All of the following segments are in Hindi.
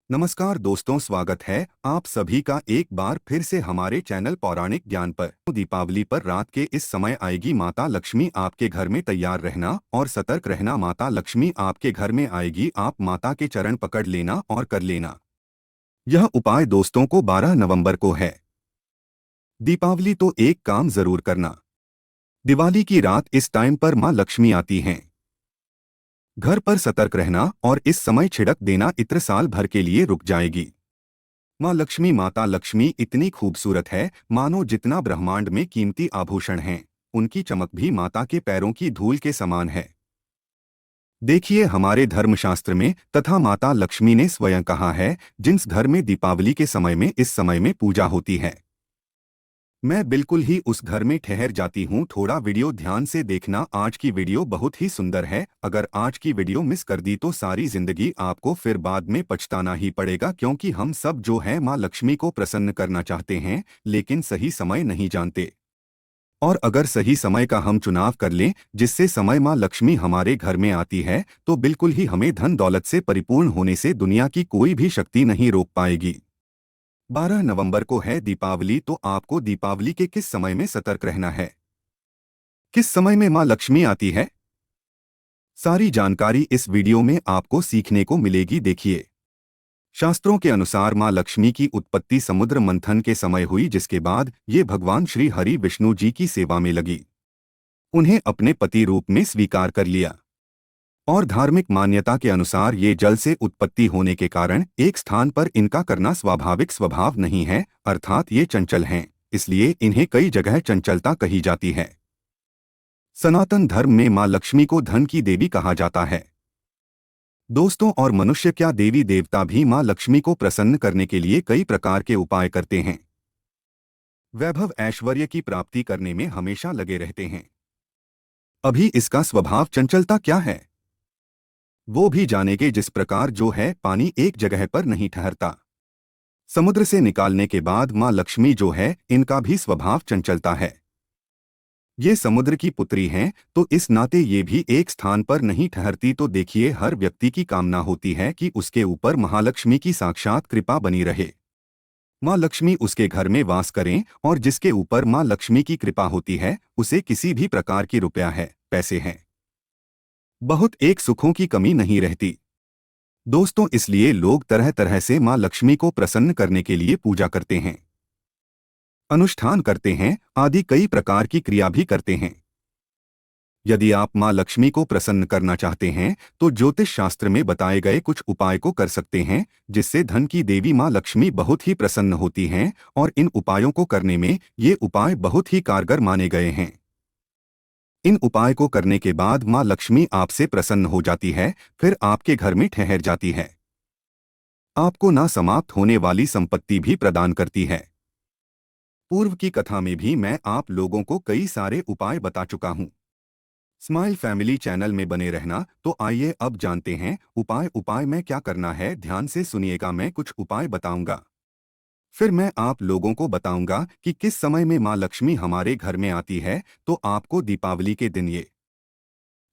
नमस्कार दोस्तों, स्वागत है आप सभी का एक बार फिर से हमारे चैनल पौराणिक ज्ञान पर। दीपावली पर रात के इस समय आएगी माता लक्ष्मी, आपके घर में तैयार रहना और सतर्क रहना। माता लक्ष्मी आपके घर में आएगी, आप माता के चरण पकड़ लेना और कर लेना यह उपाय। दोस्तों को 12 नवंबर को है दीपावली, तो एक काम जरूर करना। दिवाली की रात इस टाइम पर माँ लक्ष्मी आती हैं। घर पर सतर्क रहना और इस समय छिड़क देना, इत्र साल भर के लिए रुक जाएगी। माँ लक्ष्मी, माता लक्ष्मी इतनी खूबसूरत है मानो जितना ब्रह्मांड में कीमती आभूषण हैं, उनकी चमक भी माता के पैरों की धूल के समान है। देखिए, हमारे धर्मशास्त्र में तथा माता लक्ष्मी ने स्वयं कहा है, जिस घर में दीपावली के समय में इस समय में पूजा होती है, मैं बिल्कुल ही उस घर में ठहर जाती हूँ। थोड़ा वीडियो ध्यान से देखना, आज की वीडियो बहुत ही सुंदर है। अगर आज की वीडियो मिस कर दी तो सारी जिंदगी आपको फिर बाद में पछताना ही पड़ेगा, क्योंकि हम सब जो है माँ लक्ष्मी को प्रसन्न करना चाहते हैं, लेकिन सही समय नहीं जानते। और अगर सही समय का हम चुनाव कर लें, जिससे समय माँ लक्ष्मी हमारे घर में आती है, तो बिल्कुल ही हमें धन दौलत से परिपूर्ण होने से दुनिया की कोई भी शक्ति नहीं रोक पाएगी। 12 नवंबर को है दीपावली, तो आपको दीपावली के किस समय में सतर्क रहना है, किस समय में मां लक्ष्मी आती है, सारी जानकारी इस वीडियो में आपको सीखने को मिलेगी। देखिए, शास्त्रों के अनुसार मां लक्ष्मी की उत्पत्ति समुद्र मंथन के समय हुई, जिसके बाद ये भगवान श्री हरि विष्णु जी की सेवा में लगी। उन्हें अपने पति रूप में स्वीकार कर लिया और धार्मिक मान्यता के अनुसार ये जल से उत्पत्ति होने के कारण एक स्थान पर इनका करना स्वाभाविक स्वभाव नहीं है, अर्थात ये चंचल हैं, इसलिए इन्हें कई जगह चंचलता कही जाती है। सनातन धर्म में मां लक्ष्मी को धन की देवी कहा जाता है। दोस्तों, और मनुष्य क्या, देवी देवता भी मां लक्ष्मी को प्रसन्न करने के लिए कई प्रकार के उपाय करते हैं। वैभव ऐश्वर्य की प्राप्ति करने में हमेशा लगे रहते हैं। अभी इसका स्वभाव चंचलता क्या है वो भी जानेंगे। जिस प्रकार जो है पानी एक जगह पर नहीं ठहरता, समुद्र से निकालने के बाद मां लक्ष्मी जो है इनका भी स्वभाव चंचलता है। ये समुद्र की पुत्री हैं, तो इस नाते ये भी एक स्थान पर नहीं ठहरती। तो देखिए, हर व्यक्ति की कामना होती है कि उसके ऊपर महालक्ष्मी की साक्षात कृपा बनी रहे, मां लक्ष्मी उसके घर में वास करें, और जिसके ऊपर मां लक्ष्मी की कृपा होती है उसे किसी भी प्रकार की रुपया है, पैसे हैं, बहुत एक सुखों की कमी नहीं रहती। दोस्तों, इसलिए लोग तरह तरह से मां लक्ष्मी को प्रसन्न करने के लिए पूजा करते हैं, अनुष्ठान करते हैं, आदि कई प्रकार की क्रिया भी करते हैं। यदि आप मां लक्ष्मी को प्रसन्न करना चाहते हैं तो ज्योतिष शास्त्र में बताए गए कुछ उपाय को कर सकते हैं, जिससे धन की देवी मां लक्ष्मी बहुत ही प्रसन्न होती हैं, और इन उपायों को करने में ये उपाय बहुत ही कारगर माने गए हैं। इन उपाय को करने के बाद मां लक्ष्मी आपसे प्रसन्न हो जाती है, फिर आपके घर में ठहर जाती है, आपको ना समाप्त होने वाली संपत्ति भी प्रदान करती है। पूर्व की कथा में भी मैं आप लोगों को कई सारे उपाय बता चुका हूं। स्माइल फैमिली चैनल में बने रहना। तो आइए अब जानते हैं उपाय में क्या करना है। ध्यान से सुनिएगा, मैं कुछ उपाय बताऊंगा, फिर मैं आप लोगों को बताऊंगा कि किस समय में मां लक्ष्मी हमारे घर में आती है। तो आपको दीपावली के दिन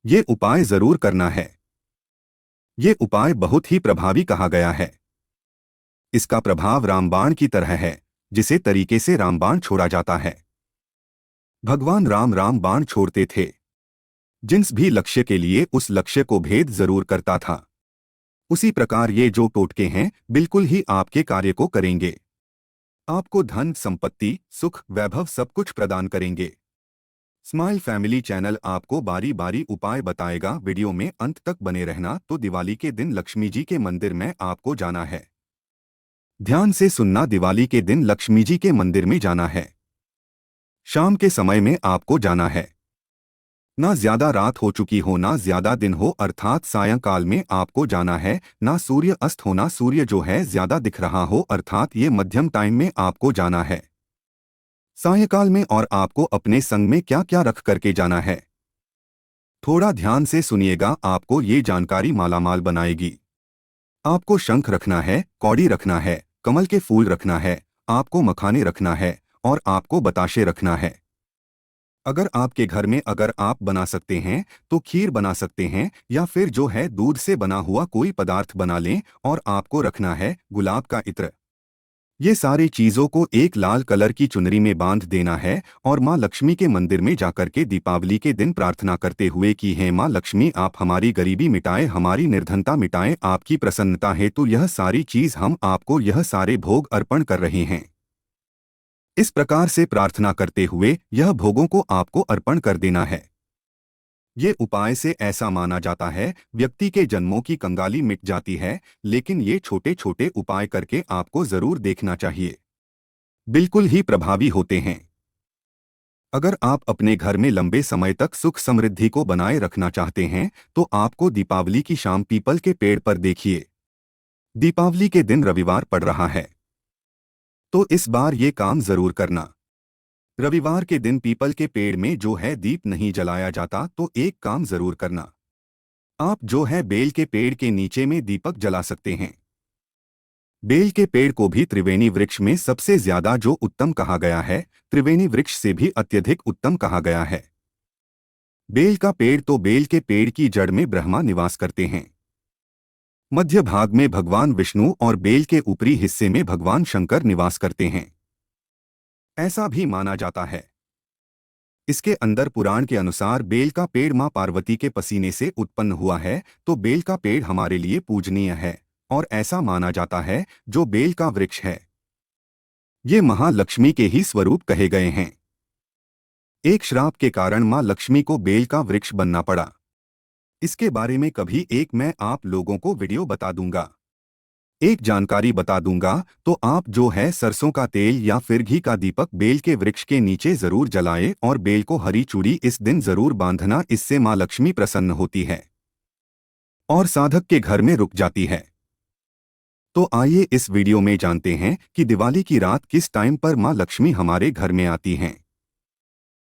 ये उपाय जरूर करना है। ये उपाय बहुत ही प्रभावी कहा गया है। इसका प्रभाव रामबाण की तरह है, जिसे तरीके से रामबाण छोड़ा जाता है। भगवान राम रामबाण छोड़ते थे, जिस भी लक्ष्य के लिए उस लक्ष्य को भेद जरूर करता था। उसी प्रकार ये जो टोटके हैं बिल्कुल ही आपके कार्य को करेंगे, आपको धन संपत्ति सुख वैभव सब कुछ प्रदान करेंगे। स्माइल फैमिली चैनल आपको बारी बारी उपाय बताएगा, वीडियो में अंत तक बने रहना। तो दिवाली के दिन लक्ष्मी जी के मंदिर में आपको जाना है। ध्यान से सुनना, दिवाली के दिन लक्ष्मी जी के मंदिर में जाना है। शाम के समय में आपको जाना है, ना ज्यादा रात हो चुकी हो ना ज्यादा दिन हो, अर्थात सायंकाल में आपको जाना है। ना सूर्य अस्त होना, सूर्य जो है ज्यादा दिख रहा हो, अर्थात ये मध्यम टाइम में आपको जाना है सायंकाल में। और आपको अपने संग में क्या क्या रख करके जाना है, थोड़ा ध्यान से सुनिएगा, आपको ये जानकारी मालामाल बनाएगी। आपको शंख रखना है, कौड़ी रखना है, कमल के फूल रखना है, आपको मखाने रखना है, और आपको बताशे रखना है। अगर आपके घर में अगर आप बना सकते हैं तो खीर बना सकते हैं या फिर जो है दूध से बना हुआ कोई पदार्थ बना लें और आपको रखना है गुलाब का इत्र। ये सारी चीजों को एक लाल कलर की चुनरी में बांध देना है और माँ लक्ष्मी के मंदिर में जाकर के दीपावली के दिन प्रार्थना करते हुए कि हे माँ लक्ष्मी आप हमारी गरीबी मिटाए, हमारी निर्धनता मिटाए, आपकी प्रसन्नता हेतु यह सारी चीज हम आपको यह सारे भोग अर्पण कर रहे हैं। इस प्रकार से प्रार्थना करते हुए यह भोगों को आपको अर्पण कर देना है। ये उपाय से ऐसा माना जाता है व्यक्ति के जन्मों की कंगाली मिट जाती है, लेकिन ये छोटे छोटे उपाय करके आपको जरूर देखना चाहिए, बिल्कुल ही प्रभावी होते हैं। अगर आप अपने घर में लंबे समय तक सुख समृद्धि को बनाए रखना चाहते हैं तो आपको दीपावली की शाम पीपल के पेड़ पर देखिए। दीपावली के दिन रविवार पड़ रहा है तो इस बार ये काम जरूर करना। रविवार के दिन पीपल के पेड़ में जो है दीप नहीं जलाया जाता तो एक काम जरूर करना, आप जो है बेल के पेड़ के नीचे में दीपक जला सकते हैं। बेल के पेड़ को भी त्रिवेणी वृक्ष में सबसे ज्यादा जो उत्तम कहा गया है, त्रिवेणी वृक्ष से भी अत्यधिक उत्तम कहा गया है। बेल का पेड़ तो बेल के पेड़ की जड़ में ब्रह्मा निवास करते हैं, मध्य भाग में भगवान विष्णु और बेल के ऊपरी हिस्से में भगवान शंकर निवास करते हैं, ऐसा भी माना जाता है। इसके अंदर पुराण के अनुसार बेल का पेड़ मां पार्वती के पसीने से उत्पन्न हुआ है, तो बेल का पेड़ हमारे लिए पूजनीय है और ऐसा माना जाता है जो बेल का वृक्ष है ये महालक्ष्मी के ही स्वरूप कहे गए हैं। एक श्राप के कारण मां लक्ष्मी को बेल का वृक्ष बनना पड़ा। इसके बारे में कभी एक मैं आप लोगों को वीडियो बता दूंगा, एक जानकारी बता दूंगा। तो आप जो है सरसों का तेल या फिर घी का दीपक बेल के वृक्ष के नीचे जरूर जलाए और बेल को हरी चूड़ी इस दिन जरूर बांधना, इससे मां लक्ष्मी प्रसन्न होती है और साधक के घर में रुक जाती है। तो आइए इस वीडियो में जानते हैं कि दिवाली की रात किस टाइम पर मां लक्ष्मी हमारे घर में आती हैं।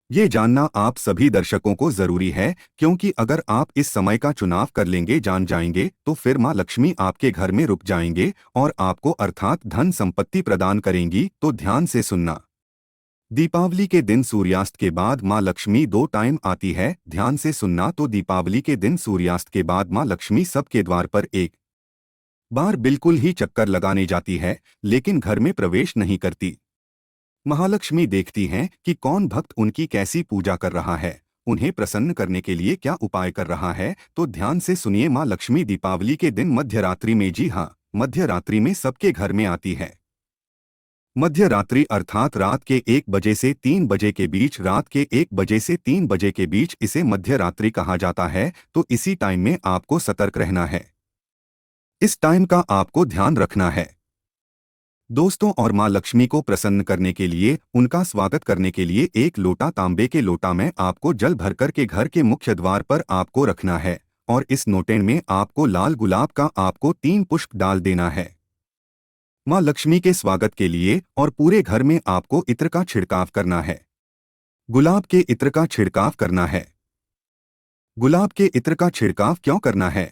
ये जानना आप सभी दर्शकों को जरूरी है, क्योंकि अगर आप इस समय का चुनाव कर लेंगे, जान जाएंगे, तो फिर मां लक्ष्मी आपके घर में रुक जाएंगे और आपको अर्थात धन संपत्ति प्रदान करेंगी। तो ध्यान से सुनना। दीपावली के दिन सूर्यास्त के बाद मां लक्ष्मी 2 टाइम आती है, ध्यान से सुनना। तो दीपावली के दिन सूर्यास्त के बाद मां लक्ष्मी सबके द्वार पर एक बार बिल्कुल ही चक्कर लगाने जाती है, लेकिन घर में प्रवेश नहीं करती। महालक्ष्मी देखती हैं कि कौन भक्त उनकी कैसी पूजा कर रहा है, उन्हें प्रसन्न करने के लिए क्या उपाय कर रहा है। तो ध्यान से सुनिए, मां लक्ष्मी दीपावली के दिन मध्य रात्रि में, जी हाँ, मध्य रात्रि में सबके घर में आती है। मध्य रात्रि अर्थात रात के 1 बजे से 3 बजे के बीच, रात के 1 बजे से 3 बजे के बीच इसे मध्य रात्रि कहा जाता है। तो इसी टाइम में आपको सतर्क रहना है, इस टाइम का आपको ध्यान रखना है दोस्तों। और मां लक्ष्मी को प्रसन्न करने के लिए, उनका स्वागत करने के लिए एक लोटा तांबे के लोटा में आपको जल भरकर के घर के मुख्य द्वार पर आपको रखना है और इस लोटे में आपको लाल गुलाब का आपको 3 पुष्प डाल देना है मां लक्ष्मी के स्वागत के लिए। और पूरे घर में आपको इत्र का छिड़काव करना है, गुलाब के इत्र का छिड़काव करना है। गुलाब के इत्र का छिड़काव क्यों करना है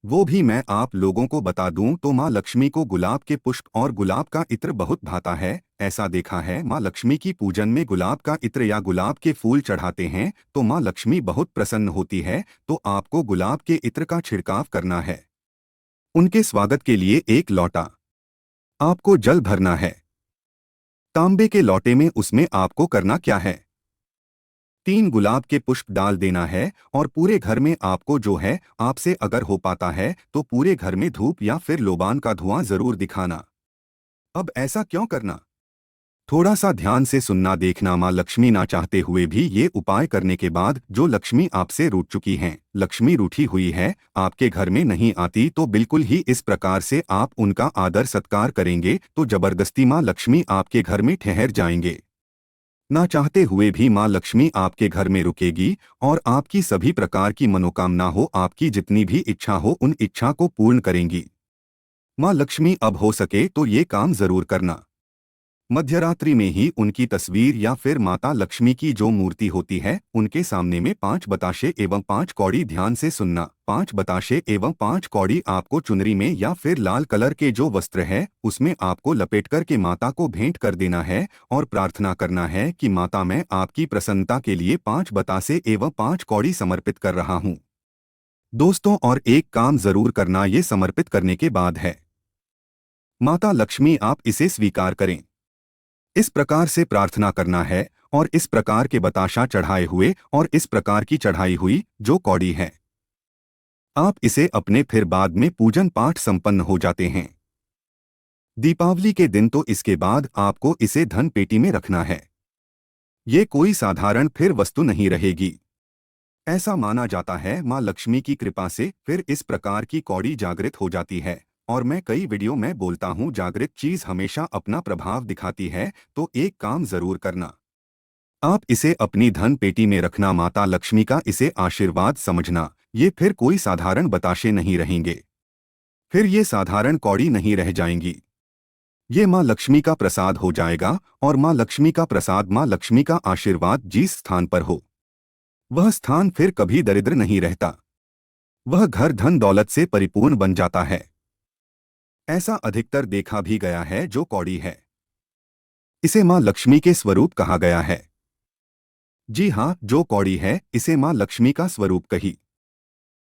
वो भी मैं आप लोगों को बता दूं। तो मां लक्ष्मी को गुलाब के पुष्प और गुलाब का इत्र बहुत भाता है। ऐसा देखा है, मां लक्ष्मी की पूजन में गुलाब का इत्र या गुलाब के फूल चढ़ाते हैं तो मां लक्ष्मी बहुत प्रसन्न होती है। तो आपको गुलाब के इत्र का छिड़काव करना है। उनके स्वागत के लिए एक लौटा आपको जल भरना है तांबे के लौटे में। उसमें आपको करना क्या है, 3 गुलाब के पुष्प डाल देना है और पूरे घर में आपको जो है, आपसे अगर हो पाता है तो पूरे घर में धूप या फिर लोबान का धुआं जरूर दिखाना। अब ऐसा क्यों करना, थोड़ा सा ध्यान से सुनना देखना। मां लक्ष्मी ना चाहते हुए भी ये उपाय करने के बाद जो लक्ष्मी आपसे रूठ चुकी हैं, लक्ष्मी रूठी हुई है, आपके घर में नहीं आती, तो बिल्कुल ही इस प्रकार से आप उनका आदर सत्कार करेंगे तो जबरदस्ती मां लक्ष्मी आपके घर में ठहर जाएंगे। ना चाहते हुए भी मां लक्ष्मी आपके घर में रुकेगी और आपकी सभी प्रकार की मनोकामना हो, आपकी जितनी भी इच्छा हो, उन इच्छा को पूर्ण करेंगी मां लक्ष्मी। अब हो सके तो ये काम जरूर करना। मध्यरात्रि में ही उनकी तस्वीर या फिर माता लक्ष्मी की जो मूर्ति होती है उनके सामने में 5 बताशे एवं 5 कौड़ी ध्यान से सुनना। 5 बताशे एवं 5 कौड़ी आपको चुनरी में या फिर लाल कलर के जो वस्त्र है उसमें आपको लपेट कर के माता को भेंट कर देना है और प्रार्थना करना है कि माता मैं आपकी प्रसन्नता के लिए 5 बतासे एवं 5 कौड़ी समर्पित कर रहा हूँ। दोस्तों, और एक काम जरूर करना, ये समर्पित करने के बाद है माता लक्ष्मी आप इसे स्वीकार करें। इस प्रकार से प्रार्थना करना है और इस प्रकार के बताशा चढ़ाए हुए और इस प्रकार की चढ़ाई हुई जो कौड़ी है आप इसे अपने फिर बाद में पूजन पाठ संपन्न हो जाते हैं। दीपावली के दिन तो इसके बाद आपको इसे धन पेटी में रखना है। ये कोई साधारण फिर वस्तु नहीं रहेगी। ऐसा माना जाता है मां लक्ष्मी की कृपा से फिर इस प्रकार की कौड़ी जागृत हो जाती है। और मैं कई वीडियो में बोलता हूं जागृत चीज हमेशा अपना प्रभाव दिखाती है, तो एक काम जरूर करना, आप इसे अपनी धन पेटी में रखना। माता लक्ष्मी का इसे आशीर्वाद समझना। ये फिर कोई साधारण बताशे नहीं रहेंगे, फिर ये साधारण कौड़ी नहीं रह जाएंगी। ये मां लक्ष्मी का प्रसाद हो जाएगा और मां लक्ष्मी का प्रसाद, मां लक्ष्मी का आशीर्वाद जिस स्थान पर हो वह स्थान फिर कभी दरिद्र नहीं रहता, वह घर धन दौलत से परिपूर्ण बन जाता है। ऐसा अधिकतर देखा भी गया है। जो कौड़ी है इसे मां लक्ष्मी के स्वरूप कहा गया है। जी हाँ, जो कौड़ी है इसे मां लक्ष्मी का स्वरूप कही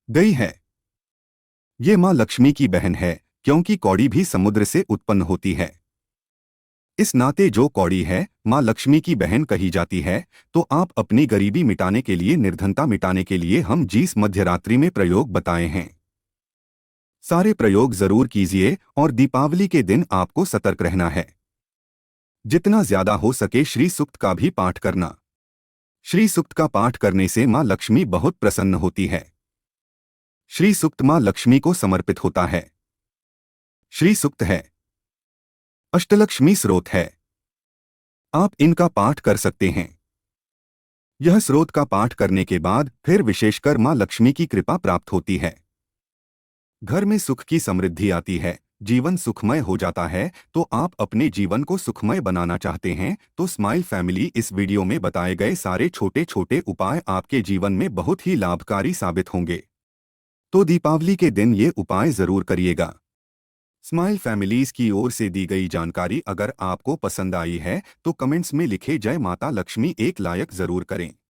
गई है। ये मां लक्ष्मी की बहन है क्योंकि कौड़ी भी समुद्र से उत्पन्न होती है। इस नाते जो कौड़ी है मां लक्ष्मी की बहन कही जाती है। तो आप अपनी गरीबी मिटाने के लिए, निर्धनता मिटाने के लिए हम जिस मध्यरात्रि में प्रयोग बताए हैं सारे प्रयोग जरूर कीजिए। और दीपावली के दिन आपको सतर्क रहना है। जितना ज्यादा हो सके श्री सूक्त का भी पाठ करना। श्री सूक्त का पाठ करने से मां लक्ष्मी बहुत प्रसन्न होती है। श्री सूक्त मां लक्ष्मी को समर्पित होता है। श्री सूक्त है अष्टलक्ष्मी स्रोत है, आप इनका पाठ कर सकते हैं। यह स्रोत का पाठ करने के बाद फिर विशेषकर मां लक्ष्मी की कृपा प्राप्त होती है। घर में सुख की समृद्धि आती है, जीवन सुखमय हो जाता है। तो आप अपने जीवन को सुखमय बनाना चाहते हैं तो स्माइल फैमिली इस वीडियो में बताए गए सारे छोटे छोटे उपाय आपके जीवन में बहुत ही लाभकारी साबित होंगे। तो दीपावली के दिन ये उपाय जरूर करिएगा। स्माइल फैमिलीज की ओर से दी गई जानकारी अगर आपको पसंद आई है तो कमेंट्स में लिखे जय माता लक्ष्मी एक लायक जरूर करें।